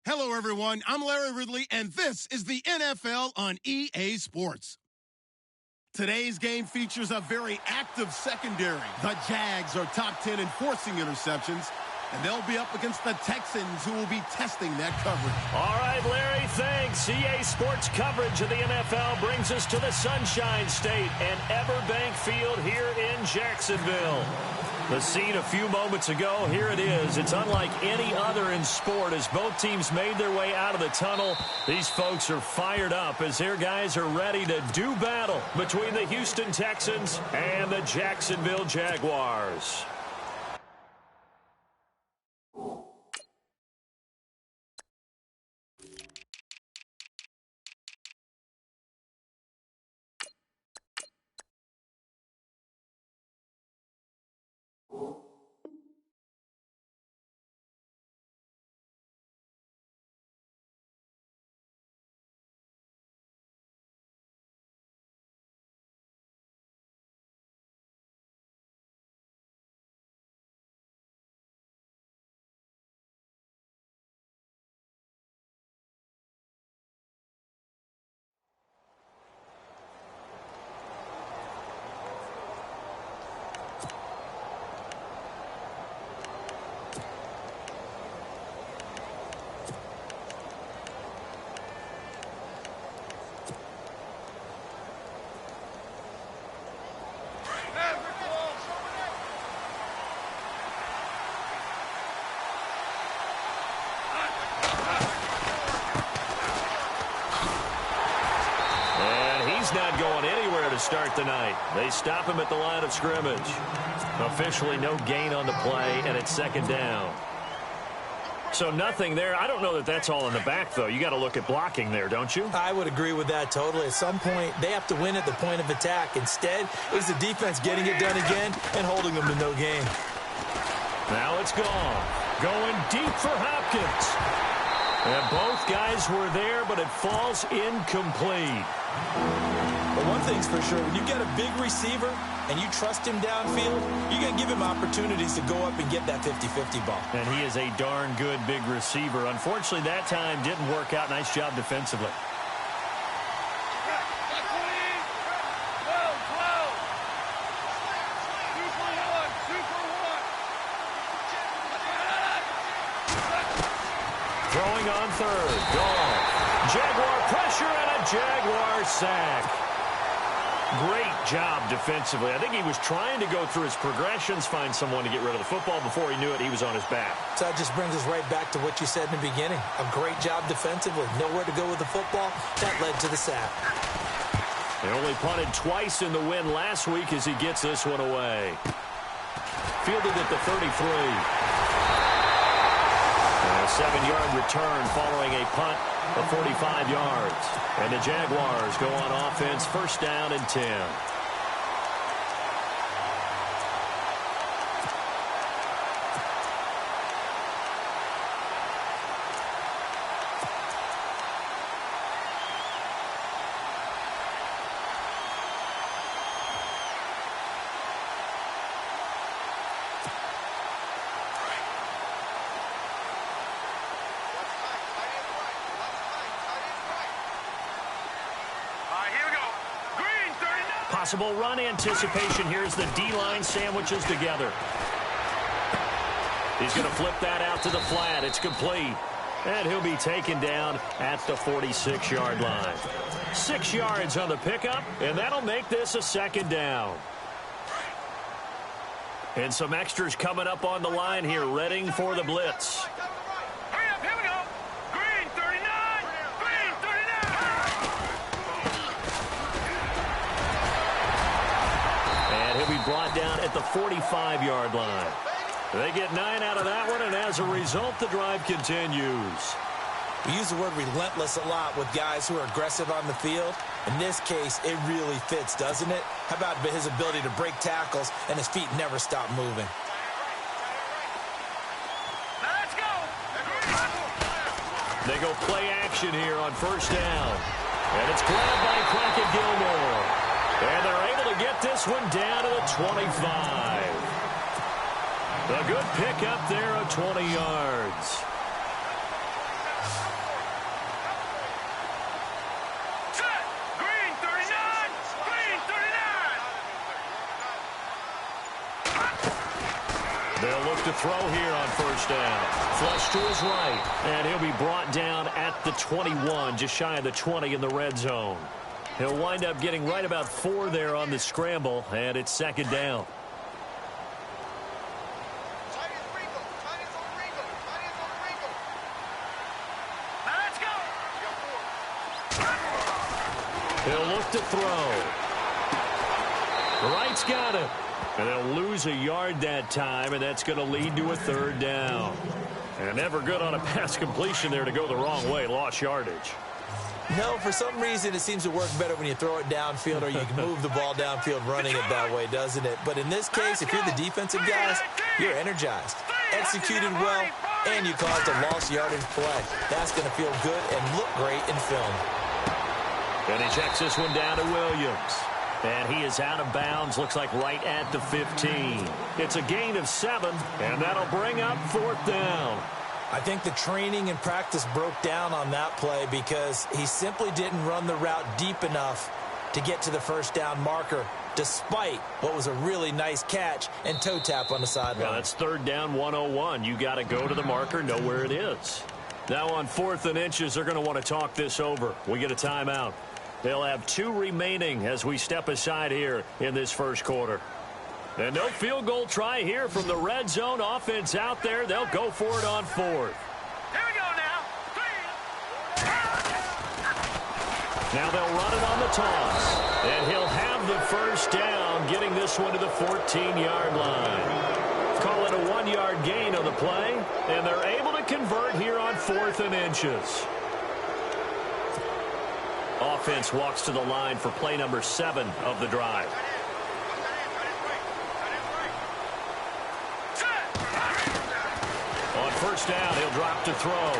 Hello, everyone. I'm Larry Ridley, and this is the NFL on EA Sports. Today's game features a very active secondary. The Jags are top 10 in forcing interceptions, and they'll be up against the Texans, who will be testing that coverage. All right, Larry, thanks. EA Sports coverage of the NFL brings us to the Sunshine State and Everbank Field here in Jacksonville. The scene a few moments ago, here it is. It's unlike any other in sport as both teams made their way out of the tunnel. These folks are fired up as their guys are ready to do battle between the Houston Texans and the Jacksonville Jaguars. Not going anywhere to start the night. They stop him at the line of scrimmage. Officially no gain on the play, and it's second down. So nothing there. I don't know that that's all in the back, though. You got to look at blocking there, don't you? I would agree with that totally. At some point, they have to win at the point of attack. Instead, it was the defense getting it done again and holding them to no gain. Now it's gone. Going deep for Hopkins. And both guys were there, but it falls incomplete. But one thing's for sure, when you get a big receiver and you trust him downfield, you're going to give him opportunities to go up and get that 50-50 ball. And he is a darn good big receiver. Unfortunately, that time didn't work out. Nice job defensively. Throwing on third. Gone. Jaguar pressure and a Jaguar sack. Great job defensively. I think he was trying to go through his progressions, find someone to get rid of the football. Before he knew it, he was on his back. So that just brings us right back to what you said in the beginning. A great job defensively. Nowhere to go with the football. That led to the sack. They only punted twice in the win last week as he gets this one away. Fielded at the 33. A 7-yard return following a punt of 45 yards. And the Jaguars go on offense, first down and 10. Possible run anticipation. Here's the D-line sandwiches together. He's going to flip that out to the flat. It's complete. And he'll be taken down at the 46-yard line. 6 yards on the pickup, and that'll make this a second down. And some extras coming up on the line here, readying for the blitz. Brought down at the 45-yard line. They get 9 out of that one, and as a result, the drive continues. We use the word relentless a lot with guys who are aggressive on the field. In this case, it really fits, doesn't it? How about his ability to break tackles and his feet never stop moving? Let's go! They go play action here on first down. And it's grabbed by Crockett Gilmore. And they're able to get this one down to the 25. A good pickup there of 20 yards. They'll look to throw here on first down. Flush to his right, and he'll be brought down at the 21, just shy of the 20 in the red zone. He'll wind up getting right about 4 there on the scramble, and it's second down. He'll look to throw. Wright's got it. And they'll lose a yard that time, and that's going to lead to a third down. And never good on a pass completion there to go the wrong way. Lost yardage. No, for some reason it seems to work better when you throw it downfield or you can move the ball downfield running it that way, doesn't it? But in this case, if you're the defensive guys, you're energized, executed well, and you caused a lost yardage play. That's going to feel good and look great in film. And he checks this one down to Williams. And he is out of bounds, looks like right at the 15. It's a gain of 7, and that'll bring up fourth down. I think the training and practice broke down on that play because he simply didn't run the route deep enough to get to the first down marker, despite what was a really nice catch and toe tap on the sideline. Yeah, that's third down 101. You got to go to the marker, know where it is. Now on 4th and inches, they're going to want to talk this over. We get a timeout. They'll have 2 remaining as we step aside here in this first quarter. And no field goal try here from the red zone offense out there. They'll go for it on 4th. Here we go now. 3. Now they'll run it on the toss. And he'll have the first down, getting this one to the 14-yard line. Call it a 1-yard gain on the play. And they're able to convert here on 4th and inches. Offense walks to the line for play number 7 of the drive. On first down, he'll drop to throw.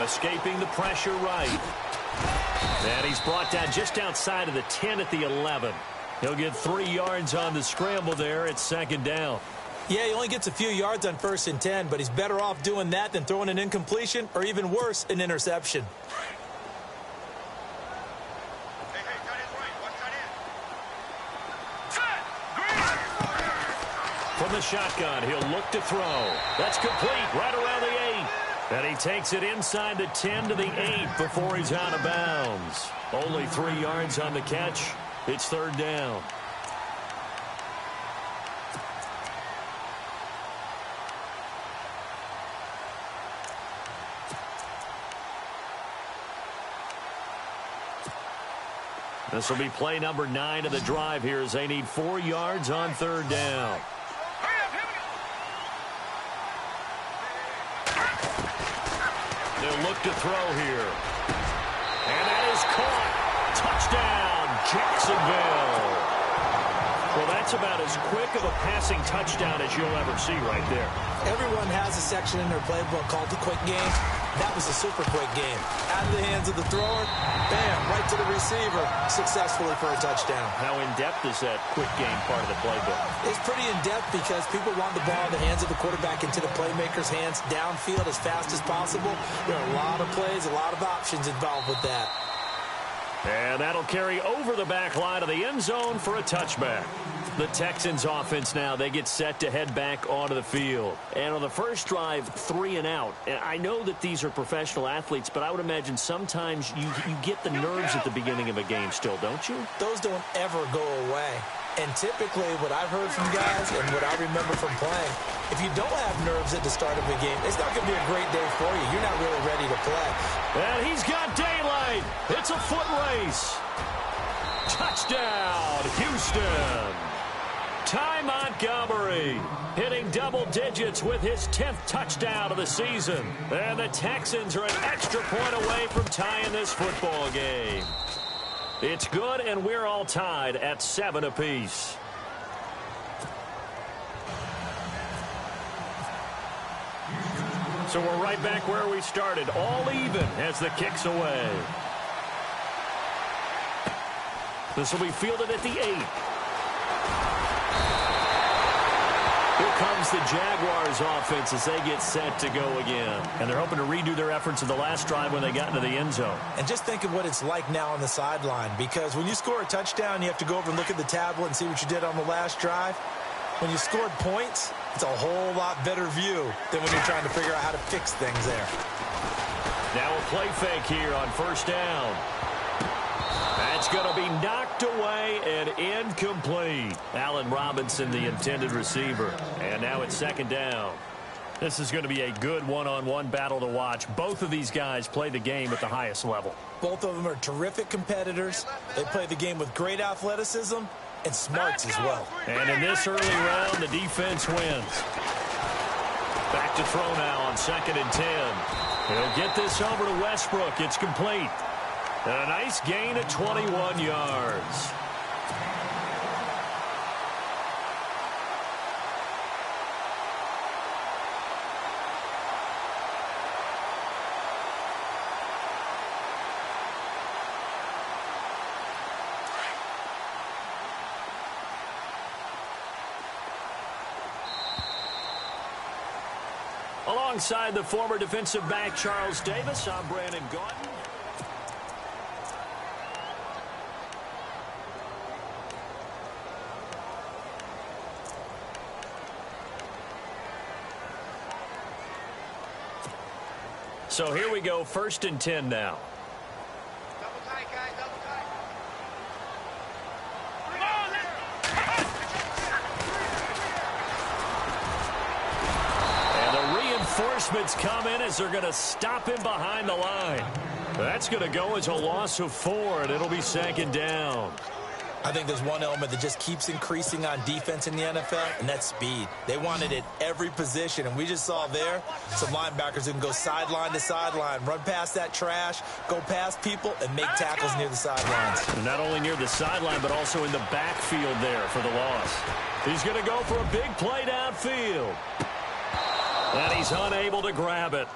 Escaping the pressure right. And he's brought down just outside of the 10 at the 11. He'll get 3 yards on the scramble there at second down. Yeah, he only gets a few yards on 1st and 10, but he's better off doing that than throwing an incompletion or even worse, an interception. From the shotgun, he'll look to throw. That's complete right around the 8. And he takes it inside the 10 to the 8 before he's out of bounds. Only 3 yards on the catch. It's third down. This will be play number 9 of the drive here as they need 4 yards on third down. They'll look to throw here. And that is caught. Touchdown, Jacksonville. Well, that's about as quick of a passing touchdown as you'll ever see right there. Everyone has a section in their playbook called the quick game. That was a super quick game. Out of the hands of the thrower, bam, right to the receiver, successfully for a touchdown. How in-depth is that quick game part of the playbook? It's pretty in-depth because people want the ball in the hands of the quarterback into the playmaker's hands downfield as fast as possible. There are a lot of plays, a lot of options involved with that. And that'll carry over the back line of the end zone for a touchback. The Texans offense now, they get set to head back onto the field. And on the first drive, 3 and out. And I know that these are professional athletes, but I would imagine sometimes you get the nerves at the beginning of a game still, don't you? Those don't ever go away. And typically what I've heard from guys and what I remember from playing, if you don't have nerves at the start of a game, it's not going to be a great day for you. You're not really ready to play. And he's got daylight. It's a foot race. Touchdown, Houston. Ty Montgomery hitting double digits with his 10th touchdown of the season. And the Texans are an extra point away from tying this football game. It's good, and we're all tied at 7 apiece. So we're right back where we started, all even as the kick's away. This will be fielded at the 8. Here comes the Jaguars offense as they get set to go again. And they're hoping to redo their efforts in the last drive when they got into the end zone. And just think of what it's like now on the sideline, because when you score a touchdown, you have to go over and look at the tablet and see what you did on the last drive. When you scored points, it's a whole lot better view than when you're trying to figure out how to fix things there. Now a play fake here on first down. That's going to be knocked away and incomplete. Allen Robinson, the intended receiver. And now it's second down. This is going to be a good one-on-one battle to watch. Both of these guys play the game at the highest level. Both of them are terrific competitors. They play the game with great athleticism and smarts as well. And in this early round, the defense wins. Back to throw now on 2nd and 10. He'll get this over to Westbrook. It's complete. And a nice gain of 21 yards. Alongside the former defensive back Charles Davis, I'm Brandon Gaudin. So here we go, 1st and 10 now. Double tight, guys, double tight. And the reinforcements come in as they're going to stop him behind the line. That's going to go as a loss of 4, and it'll be 2nd down. I think there's one element that just keeps increasing on defense in the NFL, and that's speed. They want it at every position, and we just saw there some linebackers who can go sideline to sideline, run past that trash, go past people, and make tackles near the sidelines. Not only near the sideline, but also in the backfield there for the loss. He's going to go for a big play downfield. And he's unable to grab it.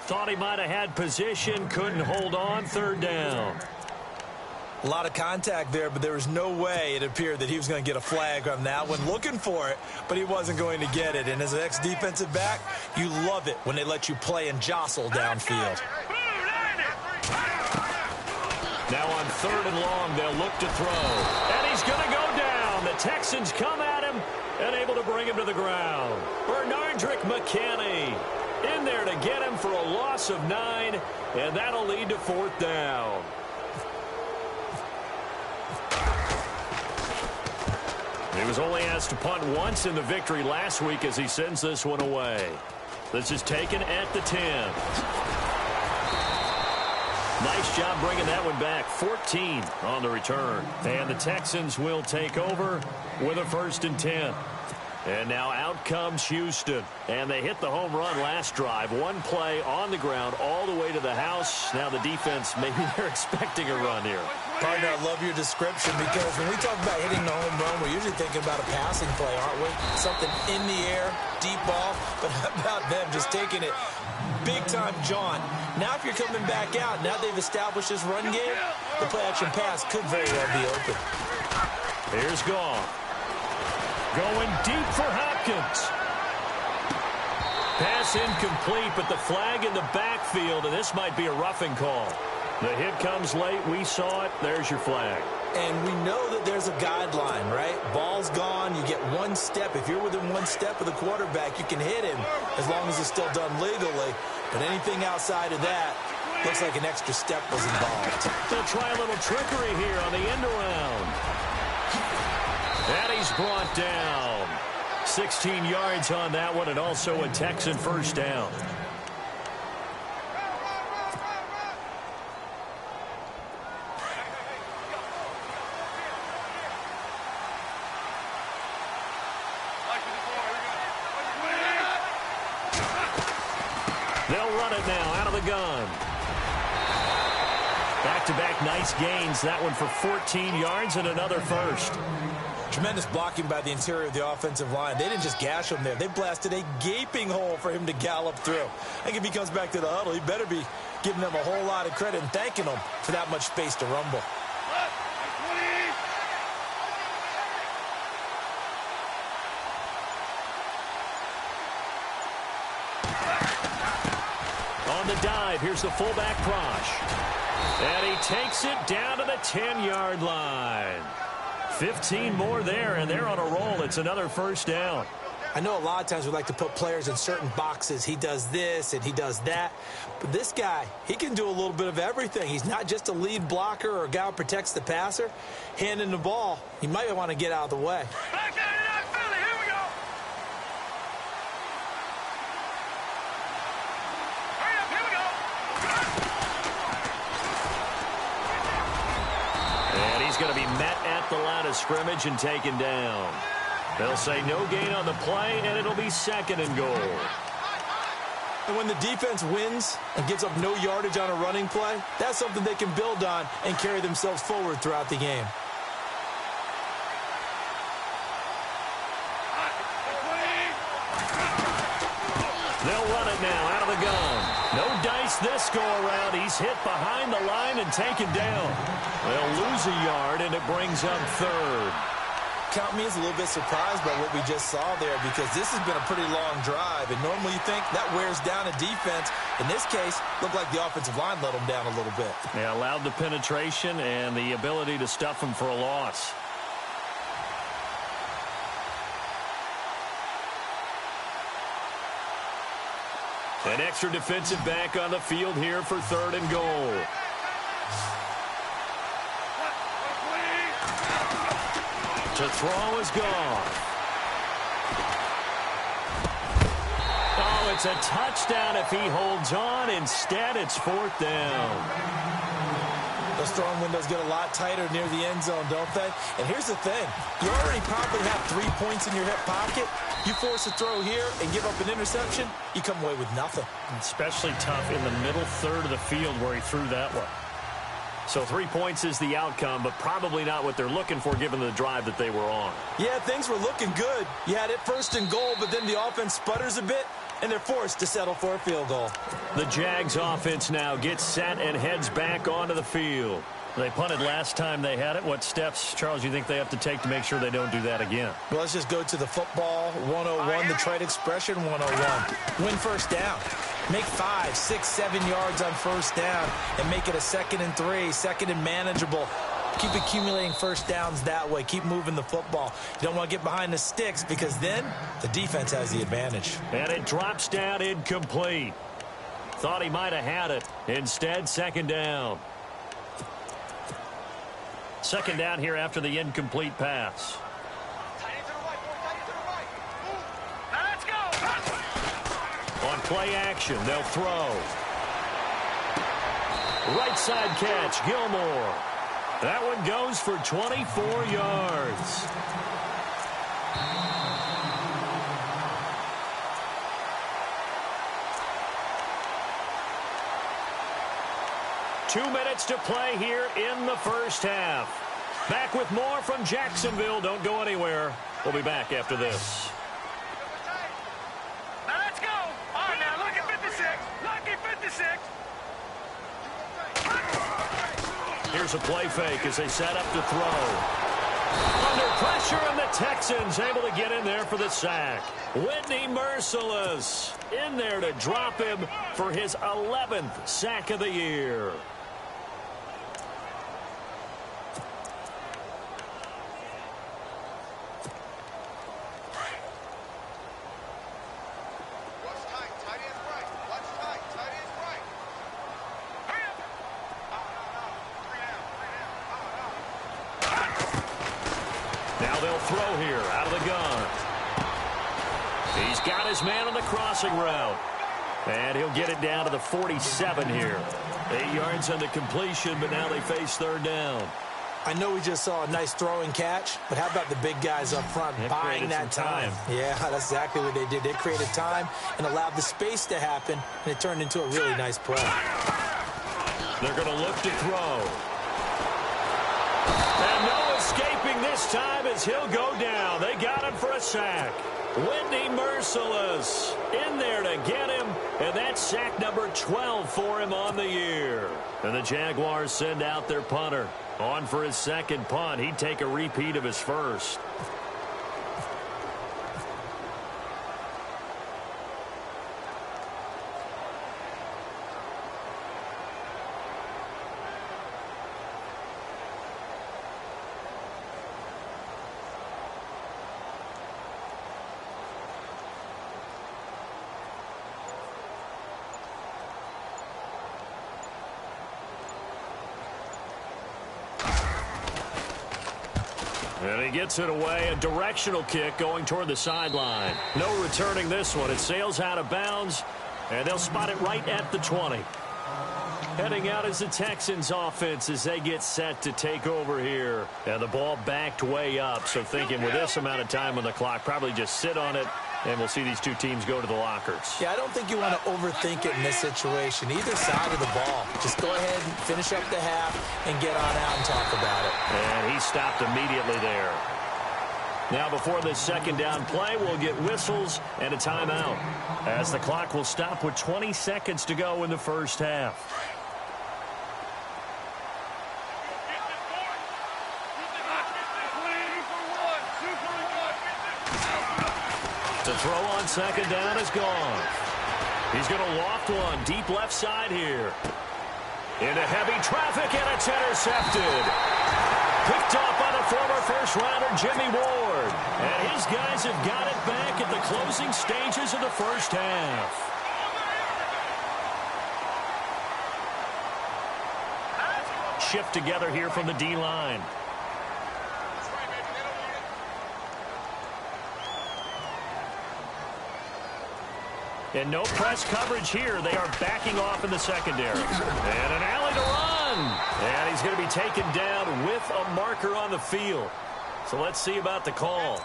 Thought he might have had position, couldn't hold on, 3rd down. A lot of contact there, but there was no way it appeared that he was going to get a flag on that one. Looking for it, but he wasn't going to get it. And as an ex-defensive back, you love it when they let you play and jostle downfield. Now on 3rd and long, they'll look to throw. And he's going to go down. The Texans come at him and able to bring him to the ground. Bernardrick McKinney in there to get him for a loss of 9, and that'll lead to 4th down. He was only asked to punt once in the victory last week as he sends this one away. This is taken at the 10. Nice job bringing that one back. 14 on the return. And the Texans will take over with a 1st and 10. And now out comes Houston. And they hit the home run last drive. One play on the ground all the way to the house. Now the defense, maybe they're expecting a run here. Partner, I love your description because when we talk about hitting the home run, we're usually thinking about a passing play, aren't we? Something in the air, deep ball. But how about them just taking it big-time jaunt? Now if you're coming back out, now they've established this run game, the play-action pass could very well be open. Here's Goff. Going deep for Hopkins. Pass incomplete, but the flag in the backfield, and this might be a roughing call. The hit comes late. We saw it. There's your flag. And we know that there's a guideline, right? Ball's gone. You get one step. If you're within one step of the quarterback, you can hit him as long as it's still done legally. But anything outside of that looks like an extra step was involved. They'll try a little trickery here on the end around. And he's brought down. 16 yards on that one, and also a Texan 1st down. They'll run it now out of the gun. Back-to-back nice gains. That one for 14 yards and another 1st. Tremendous blocking by the interior of the offensive line. They didn't just gash him there. They blasted a gaping hole for him to gallop through. I think if he comes back to the huddle, he better be giving them a whole lot of credit and thanking them for that much space to rumble. On the dive, here's the fullback Prosh. And he takes it down to the 10-yard line. 15 more there, and they're on a roll. It's another first down. I know a lot of times we like to put players in certain boxes. He does this and he does that. But this guy, he can do a little bit of everything. He's not just a lead blocker or a guy who protects the passer. Handing the ball, he might want to get out of the way. Back down and Philly. Here we go. Hurry up. Here we go. And he's going to be met at the line of scrimmage and taken down. They'll say no gain on the play, and it'll be 2nd and goal. And when the defense wins and gives up no yardage on a running play, that's something they can build on and carry themselves forward throughout the game. They'll run it now out of the gun. No dice this go-around. He's hit behind the line and taken down. They'll lose a yard, and it brings up 3rd. Count me as a little bit surprised by what we just saw there, because this has been a pretty long drive, and normally you think that wears down a defense. In this case, looked like the offensive line let them down a little bit. They allowed the penetration and the ability to stuff them for a loss. An extra defensive back on the field here for 3rd and goal. To throw is gone. Oh, it's a touchdown if he holds on. Instead, it's 4th down. Those throwing windows get a lot tighter near the end zone, don't they? And here's the thing. You already probably have 3 points in your hip pocket. You force a throw here and give up an interception, you come away with nothing. Especially tough in the middle third of the field where he threw that one. So 3 points is the outcome, but probably not what they're looking for given the drive that they were on. Yeah, things were looking good. You had it 1st and goal, but then the offense sputters a bit, and they're forced to settle for a field goal. The Jags offense now gets set and heads back onto the field. They punted last time they had it. What steps, Charles, you think they have to take to make sure they don't do that again? Well, let's just go to the football 101, the trade expression 101. Win first down. Make 5, 6, 7 yards on first down and make it a 2nd and 3, 2nd and manageable. Keep accumulating first downs that way. Keep moving the football. You don't want to get behind the sticks because then the defense has the advantage. And it drops down incomplete. Thought he might have had it. Instead, 2nd down. 2nd down here after the incomplete pass. On play action, they'll throw. Right side catch, Gilmore. That one goes for 24 yards. Two minutes to play here in the first half. Back with more from Jacksonville. Don't go anywhere. We'll be back after this. Now let's go. All right, now look at 56. Lucky 56. Here's a play fake as they set up to throw. Under pressure, and the Texans able to get in there for the sack. Whitney Merciless in there to drop him for his 11th sack of the year. Now they'll throw here out of the gun. He's got his man on the crossing route. And he'll get it down to the 47 here. 8 yards on the completion, but now they face 3rd down. I know we just saw a nice throwing catch, but how about the big guys up front buying that time? Yeah, that's exactly what they did. They created time and allowed the space to happen, and it turned into a really nice play. They're going to look to throw. And no escaping this time as he'll go down. They got him for a sack. Whitney Merciless in there to get him, and that's sack number 12 for him on the year. And the Jaguars send out their punter. On for his 2nd punt. He'd take a repeat of his first. And he gets it away, a directional kick going toward the sideline. No returning this one. It sails out of bounds, and they'll spot it right at the 20. Heading out is the Texans offense as they get set to take over here. And the ball backed way up, so thinking with this amount of time on the clock, probably just sit on it, and we'll see these two teams go to the lockers. Yeah, I don't think you want to overthink it in this situation. Either side of the ball. Just go ahead and finish up the half and get on out and talk about it. And he stopped immediately there. Now before this second down play, we'll get whistles and a timeout, as the clock will stop with 20 seconds to go in the first half. To throw on second down is gone. He's going to loft one deep left side here. Into heavy traffic, and it's intercepted. Picked off by the former first-rounder Jimmy Ward. And his guys have got it back at the closing stages of the first half. Shift together here from the D-line. And no press coverage here. They are backing off in the secondary. And an alley to run. And he's going to be taken down with a marker on the field. So let's see about the call.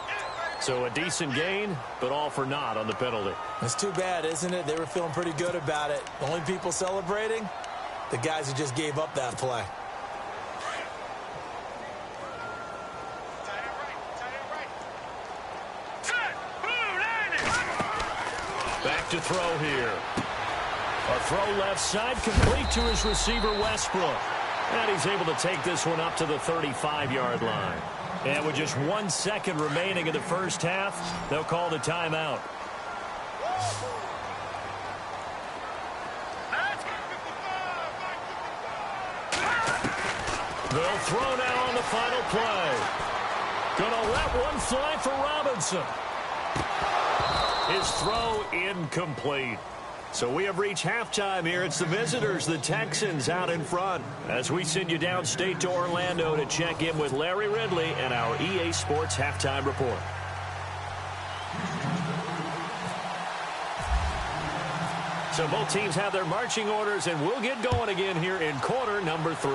So a decent gain, but all for naught on the penalty. It's too bad, isn't it? They were feeling pretty good about it. The only people celebrating, the guys who just gave up that play. Back to throw here. A throw left side, complete to his receiver, Westbrook. And he's able to take this one up to the 35-yard line. And with just 1 second remaining in the first half, they'll call the timeout. They'll throw now on the final play. Gonna let one fly for Robinson. His throw incomplete. So we have reached halftime here. It's the visitors, the Texans, out in front, as we send you downstate to Orlando to check in with Larry Ridley and our EA Sports Halftime Report. So both teams have their marching orders, and we'll get going again here in quarter number 3.